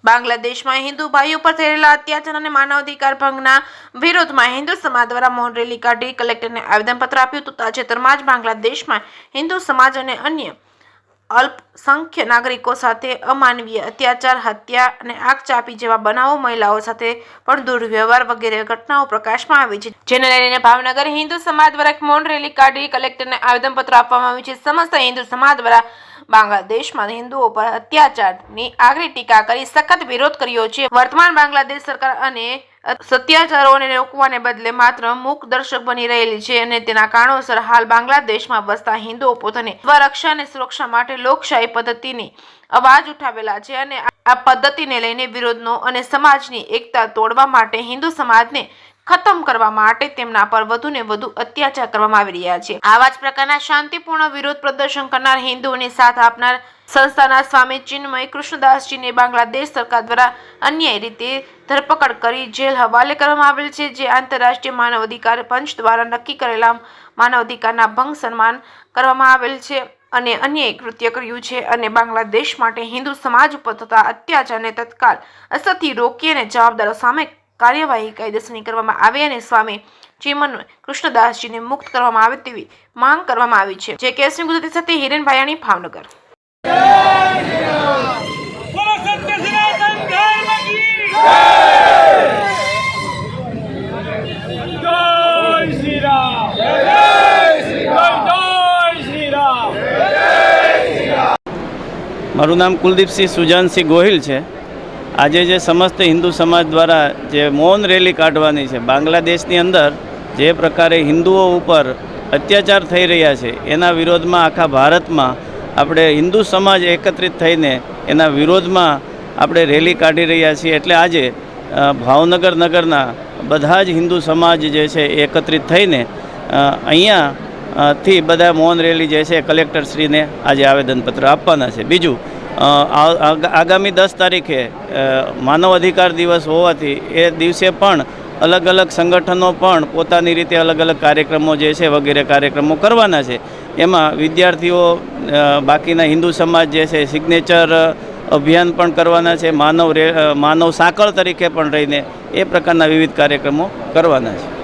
બાંગ્લાદેશમાં હિન્દુ ભાઈઓ પર થઈ રહેલા અત્યાચાર અને માનવાધિકાર ભંગના વિરોધમાં હિન્દુ સમાજ દ્વારા મૌન રેલી કાઢી કલેક્ટરને આવેદનપત્ર આપ્યું હતું। તાજેતરમાં જ બાંગ્લાદેશમાં હિન્દુ સમાજ અને અન્ય અલ્પસંખ્ય નાગરિકો સાથે અમાનવીય અત્યાચાર, હત્યા અને આગ ચાંપી જેવા બનાવો, મહિલાઓ સાથે પણ દુર્વ્યવહાર વગેરે ઘટનાઓ પ્રકાશમાં આવી છે, જેને લઈને ભાવનગર હિન્દુ સમાજ દ્વારા મૌન રેલી કાઢી કલેક્ટરને આવેદનપત્ર આપવામાં આવ્યું છે। સમસ્ત હિન્દુ સમાજ દ્વારા બાંગ્લાદેશમાં હિન્દુઓ પર અત્યાચારની આકરી ટીકા કરી સખત વિરોધ કર્યો છે। વર્તમાન બાંગ્લાદેશ સરકાર અને અત્યાચારોને રોકવાને બદલે માત્ર મૂક દર્શક બની રહેલી છે અને તેના કારણોસર હાલ બાંગ્લાદેશમાં વસતા હિન્દુઓ પોતાની સ્વરક્ષા અને સુરક્ષા માટે લોકશાહી પદ્ધતિની અવાજ ઉઠાવેલા છે અને આ પદ્ધતિને લઈને વિરોધનો અને સમાજની એકતા તોડવા માટે હિન્દુ સમાજને ખતમ કરવા માટે તેમના પર વધુને વધુ અત્યાચાર કરવામાં આવી રહ્યા છે। આવા જ પ્રકારના શાંતિપૂર્ણ વિરોધ પ્રદર્શન કરનાર હિન્દુઓની સાથ આપનાર સંસ્થાના સ્વામી ચિન્મય કૃષ્ણદાસજીને બાંગ્લાદેશ સરકાર દ્વારા અન્યાયી રીતે ધરપકડ કરી જેલ હવાલે કરવામાં આવેલ છે, જે આંતરરાષ્ટ્રીય માનવ અધિકાર પંચ દ્વારા નક્કી કરેલા માનવ અધિકારના ભંગ સન્માન કરવામાં આવેલ છે અને અન્યાયી કૃત્ય કર્યું છે અને બાંગ્લાદેશ માટે હિન્દુ સમાજ ઉપર થતા અત્યાચારને તત્કાલ અસરથી રોકી અને જવાબદારો સામે કાર્યવાહી કાયદેસરની કરવામાં આવે અને સ્વામી ચિન્મય કૃષ્ણદાસજીને મુક્ત કરવામાં આવે તેવી માંગ કરવામાં આવી છે। જે કેસની ગુજરાતી સાથે હિરેન ભાયાણી, ભાવનગર। મારું નામ કુલદીપસિંહ સુજાનસિંહ ગોહિલ છે। આજે જે સમસ્ત હિન્દુ સમાજ દ્વારા જે મૌન રેલી કાઢવાની છે, બાંગ્લાદેશની અંદર જે પ્રકારે હિન્દુઓ ઉપર અત્યાચાર થઈ રહ્યા છે એના વિરોધમાં આખા ભારતમાં આપણે હિન્દુ સમાજ એકત્રિત થઈને એના વિરોધમાં આપણે રેલી કાઢી રહ્યા છીએ। એટલે આજે ભાવનગર નગરના બધા જ હિન્દુ સમાજ જે છે એ એકત્રિત થઈને અહીંયાથી બધા મૌન રેલી જે છે કલેક્ટરશ્રીને આજે આવેદનપત્ર આપવાના છે। બીજું, આગામી 10 તારીખે માનવ અધિકાર દિવસ હોવાથી એ દિવસે પણ અલગ અલગ સંગઠનો પણ પોતાની રીતે અલગ અલગ કાર્યક્રમો જે છે વગેરે કાર્યક્રમો કરવાના છે। એમાં વિદ્યાર્થીઓ, બાકીના હિન્દુ સમાજ જે છે સિગ્નેચર અભિયાન પણ કરવાના છે, માનવ સાંકળ તરીકે પણ રહીને એ પ્રકારના વિવિધ કાર્યક્રમો કરવાના છે।